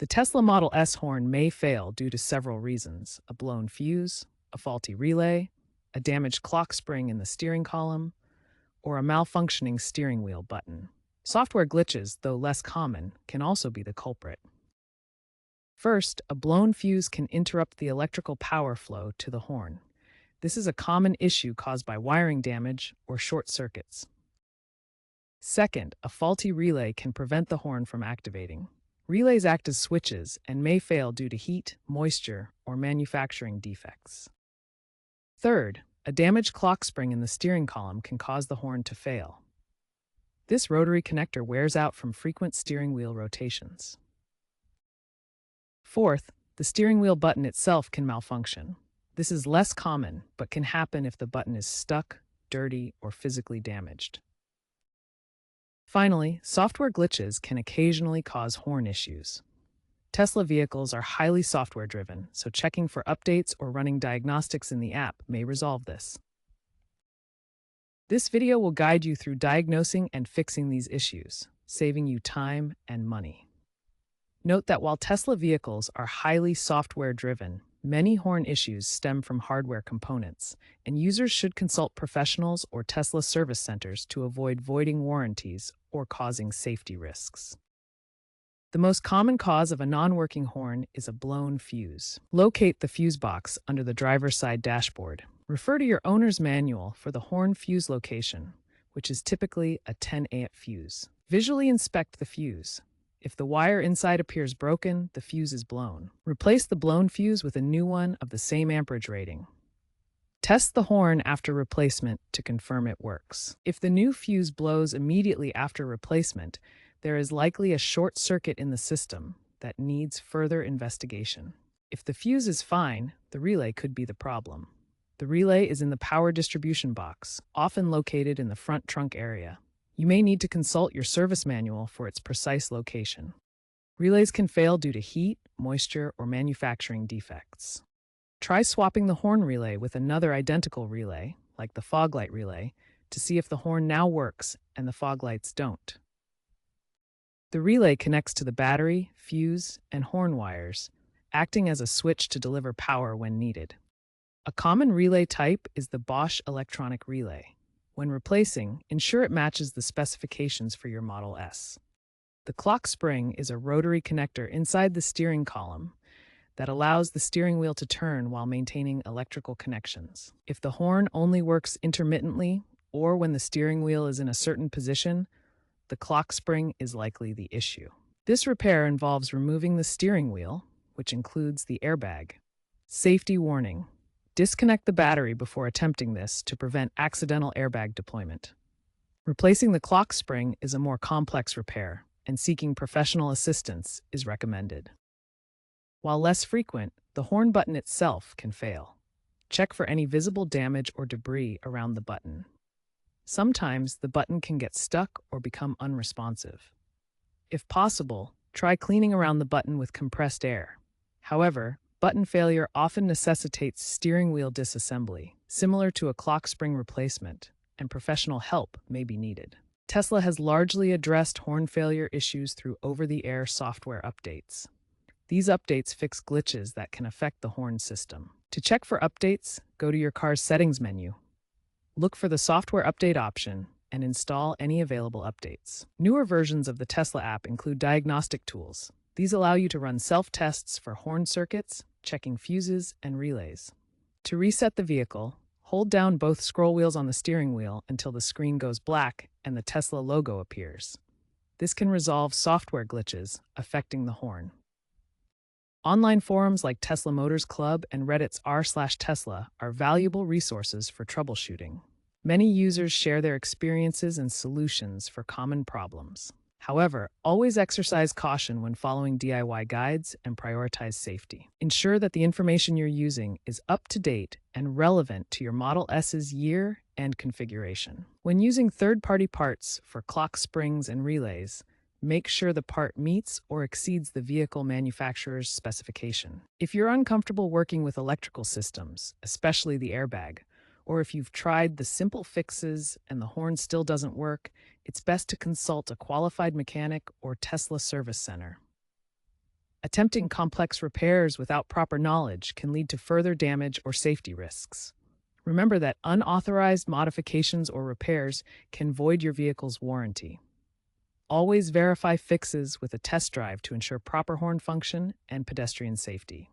The Tesla Model S horn may fail due to several reasons: a blown fuse, a faulty relay, a damaged clock spring in the steering column, or a malfunctioning steering wheel button. Software glitches, though less common, can also be the culprit. First, a blown fuse can interrupt the electrical power flow to the horn. This is a common issue caused by wiring damage or short circuits. Second, a faulty relay can prevent the horn from activating. Relays act as switches and may fail due to heat, moisture, or manufacturing defects. Third, a damaged clock spring in the steering column can cause the horn to fail. This rotary connector wears out from frequent steering wheel rotations. Fourth, the steering wheel button itself can malfunction. This is less common, but can happen if the button is stuck, dirty, or physically damaged. Finally, software glitches can occasionally cause horn issues. Tesla vehicles are highly software-driven, so checking for updates or running diagnostics in the app may resolve this. This video will guide you through diagnosing and fixing these issues, saving you time and money. Note that while Tesla vehicles are highly software-driven, many horn issues stem from hardware components, and users should consult professionals or Tesla service centers to avoid voiding warranties or causing safety risks. The most common cause of a non-working horn is a blown fuse. Locate the fuse box under the driver's side dashboard. Refer to your owner's manual for the horn fuse location, which is typically a 10-amp fuse. Visually inspect the fuse. If the wire inside appears broken, the fuse is blown. Replace the blown fuse with a new one of the same amperage rating. Test the horn after replacement to confirm it works. If the new fuse blows immediately after replacement, there is likely a short circuit in the system that needs further investigation. If the fuse is fine, the relay could be the problem. The relay is in the power distribution box, often located in the front trunk area. You may need to consult your service manual for its precise location. Relays can fail due to heat, moisture, or manufacturing defects. Try swapping the horn relay with another identical relay, like the fog light relay, to see if the horn now works and the fog lights don't. The relay connects to the battery, fuse, and horn wires, acting as a switch to deliver power when needed. A common relay type is the Bosch electronic relay. When replacing, ensure it matches the specifications for your Model S. The clock spring is a rotary connector inside the steering column that allows the steering wheel to turn while maintaining electrical connections. If the horn only works intermittently or when the steering wheel is in a certain position, the clock spring is likely the issue. This repair involves removing the steering wheel, which includes the airbag. Safety warning: disconnect the battery before attempting this to prevent accidental airbag deployment. Replacing the clock spring is a more complex repair, and seeking professional assistance is recommended. While less frequent, the horn button itself can fail. Check for any visible damage or debris around the button. Sometimes the button can get stuck or become unresponsive. If possible, try cleaning around the button with compressed air. However, button failure often necessitates steering wheel disassembly, similar to a clock spring replacement, and professional help may be needed. Tesla has largely addressed horn failure issues through over-the-air software updates. These updates fix glitches that can affect the horn system. To check for updates, go to your car's settings menu. Look for the software update option and install any available updates. Newer versions of the Tesla app include diagnostic tools. These allow you to run self-tests for horn circuits, checking fuses, and relays. To reset the vehicle, hold down both scroll wheels on the steering wheel until the screen goes black and the Tesla logo appears. This can resolve software glitches affecting the horn. Online forums like Tesla Motors Club and Reddit's r/Tesla are valuable resources for troubleshooting. Many users share their experiences and solutions for common problems. However, always exercise caution when following DIY guides and prioritize safety. Ensure that the information you're using is up to date and relevant to your Model S's year and configuration. When using third-party parts for clock springs and relays, make sure the part meets or exceeds the vehicle manufacturer's specification. If you're uncomfortable working with electrical systems, especially the airbag, or if you've tried the simple fixes and the horn still doesn't work, it's best to consult a qualified mechanic or Tesla service center. Attempting complex repairs without proper knowledge can lead to further damage or safety risks. Remember that unauthorized modifications or repairs can void your vehicle's warranty. Always verify fixes with a test drive to ensure proper horn function and pedestrian safety.